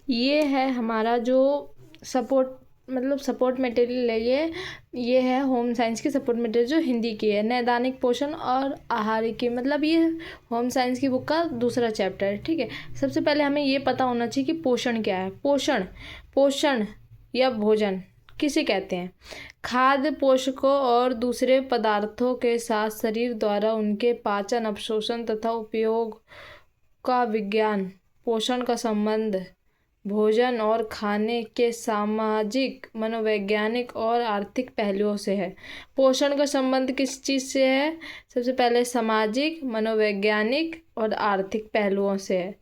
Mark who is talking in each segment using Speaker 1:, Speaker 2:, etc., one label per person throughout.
Speaker 1: ये है हमारा जो सपोर्ट मटेरियल है, ये है होम साइंस की सपोर्ट मटेरियल जो हिंदी की है। नैदानिक पोषण और आहार की मतलब ये होम साइंस की बुक का दूसरा चैप्टर है। ठीक है, सबसे पहले हमें ये पता होना चाहिए कि पोषण क्या है। पोषण या भोजन किसे कहते हैं? खाद्य पोषकों और दूसरे पदार्थों के साथ शरीर द्वारा उनके पाचन, अवशोषण तथा उपयोग का विज्ञान। पोषण का संबंध भोजन और खाने के सामाजिक, मनोवैज्ञानिक और आर्थिक पहलुओं से है। पोषण का संबंध किस चीज़ से है? सबसे पहले सामाजिक, मनोवैज्ञानिक और आर्थिक पहलुओं से है।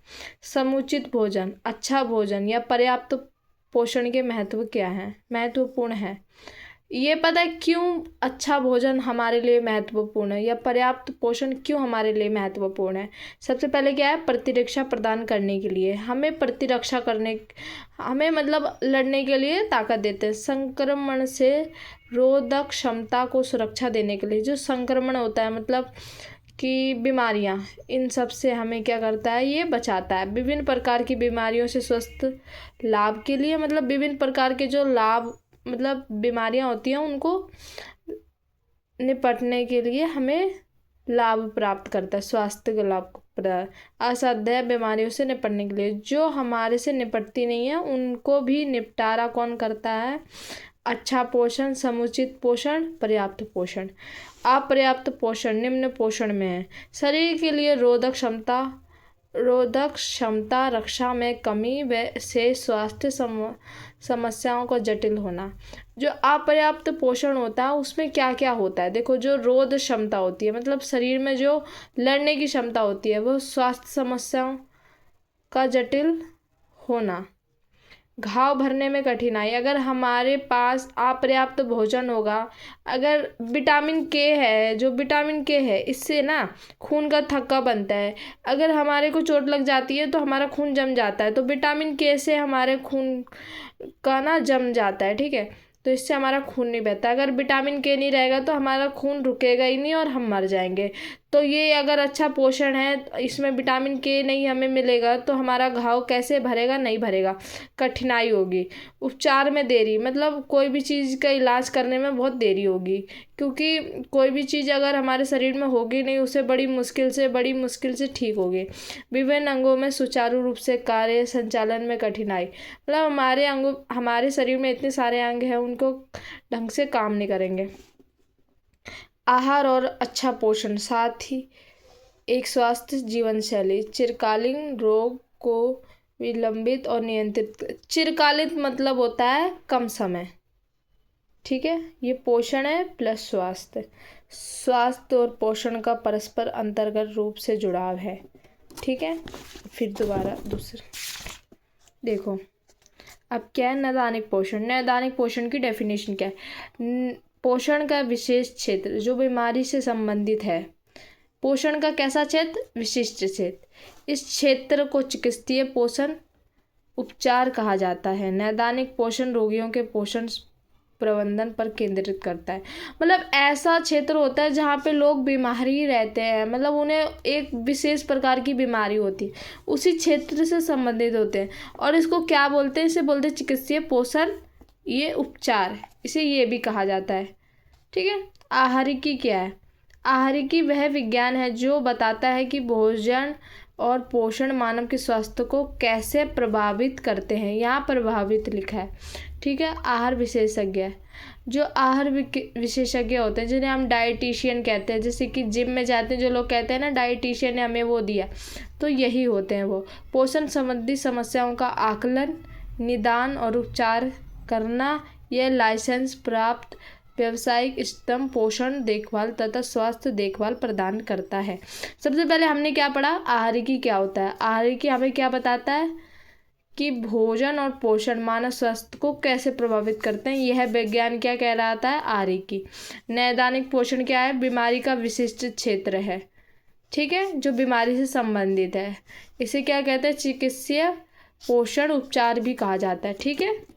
Speaker 1: समुचित भोजन, अच्छा भोजन या पर्याप्त पोषण के महत्वपूर्ण है। ये पता है क्यों अच्छा भोजन हमारे लिए महत्वपूर्ण है या पर्याप्त पोषण क्यों हमारे लिए महत्वपूर्ण है? सबसे पहले क्या है? प्रतिरक्षा प्रदान करने के लिए, हमें लड़ने के लिए ताकत देते हैं। संक्रमण से रोधक क्षमता को सुरक्षा देने के लिए, जो संक्रमण होता है मतलब कि बीमारियां, इन सब से हमें क्या करता है? ये बचाता है। विभिन्न प्रकार की बीमारियों से स्वस्थ लाभ के लिए, मतलब विभिन्न प्रकार के जो लाभ बीमारियां होती हैं उनको निपटने के लिए हमें लाभ प्राप्त करता है, स्वास्थ्य का लाभ। असाध्य बीमारियों से निपटने के लिए, जो हमारे से निपटती नहीं है उनको भी निपटारा कौन करता है? अच्छा पोषण, समुचित पोषण, पर्याप्त पोषण। अपर्याप्त पोषण निम्न पोषण में है। शरीर के लिए रोधक क्षमता, रक्षा में कमी से स्वास्थ्य समस्याओं का जटिल होना। जो अपर्याप्त पोषण होता है उसमें क्या क्या होता है? देखो, जो रोध क्षमता होती है मतलब शरीर में जो लड़ने की क्षमता होती है, वो स्वास्थ्य समस्याओं का जटिल होना। घाव भरने में कठिनाई, अगर हमारे पास अपर्याप्त भोजन होगा, अगर विटामिन के है, जो विटामिन के है इससे ना खून का थक्का बनता है। अगर हमारे को चोट लग जाती है तो हमारा खून जम जाता है, तो विटामिन के से हमारे खून का ना जम जाता है। ठीक है, तो इससे हमारा खून नहीं बहता। अगर विटामिन के नहीं रहेगा तो हमारा खून रुकेगा ही नहीं और हम मर जाएंगे। तो ये अगर अच्छा पोषण है, इसमें विटामिन के नहीं हमें मिलेगा तो हमारा घाव कैसे भरेगा? नहीं भरेगा, कठिनाई होगी। उपचार में देरी, मतलब कोई भी चीज़ का इलाज करने में बहुत देरी होगी, क्योंकि कोई भी चीज़ अगर हमारे शरीर में होगी नहीं, उसे बड़ी मुश्किल से ठीक होगी। विभिन्न अंगों में सुचारू रूप से कार्य संचालन में कठिनाई, मतलब हमारे शरीर में इतने सारे अंग हैं, उनको ढंग से काम नहीं करेंगे। आहार और अच्छा पोषण, साथ ही एक स्वस्थ जीवन शैली चिरकालीन रोग को विलंबित और नियंत्रित। चिरकालित मतलब होता है कम समय। ठीक है, ये पोषण है प्लस स्वास्थ्य और पोषण का परस्पर अंतर्गत रूप से जुड़ाव है। ठीक है, फिर दोबारा दूसरा देखो, अब क्या है? नैदानिक पोषण की डेफिनेशन क्या है? पोषण का विशेष क्षेत्र जो बीमारी से संबंधित है। पोषण का कैसा क्षेत्र? विशिष्ट क्षेत्र। इस क्षेत्र को चिकित्सीय पोषण उपचार कहा जाता है। नैदानिक पोषण रोगियों के पोषण प्रबंधन पर केंद्रित करता है। मतलब ऐसा क्षेत्र होता है जहाँ पे लोग बीमार ही रहते हैं, मतलब उन्हें एक विशेष प्रकार की बीमारी होती है, उसी क्षेत्र से संबंधित होते हैं, और इसको क्या बोलते हैं? इसे बोलते हैं चिकित्सीय पोषण, ये उपचार, इसे ये भी कहा जाता है। ठीक है, आहारिकी क्या है? आहारिकी वह विज्ञान है जो बताता है कि भोजन और पोषण मानव के स्वास्थ्य को कैसे प्रभावित करते हैं। यहाँ प्रभावित लिखा है। ठीक है, आहार विशेषज्ञ, जो आहार विशेषज्ञ होते हैं जिन्हें हम डाइटिशियन कहते हैं, जैसे कि जिम में जाते हैं जो लोग कहते हैं ना डाइटिशियन ने हमें वो दिया, तो यही होते हैं वो। पोषण संबंधी समस्याओं का आकलन, निदान और उपचार करना, यह लाइसेंस प्राप्त व्यावसायिक स्तंभ पोषण देखभाल तथा स्वास्थ्य देखभाल प्रदान करता है। सबसे पहले हमने क्या पढ़ा? आहारिकी क्या होता है? आहारिकी हमें क्या बताता है कि भोजन और पोषण मानव स्वास्थ्य को कैसे प्रभावित करते हैं। यह विज्ञान क्या कह रहा था? आहारिकी। नैदानिक पोषण क्या है? बीमारी का विशिष्ट क्षेत्र है। ठीक है, जो बीमारी से संबंधित है, इसे क्या कहते हैं? चिकित्सीय पोषण उपचार भी कहा जाता है। ठीक है।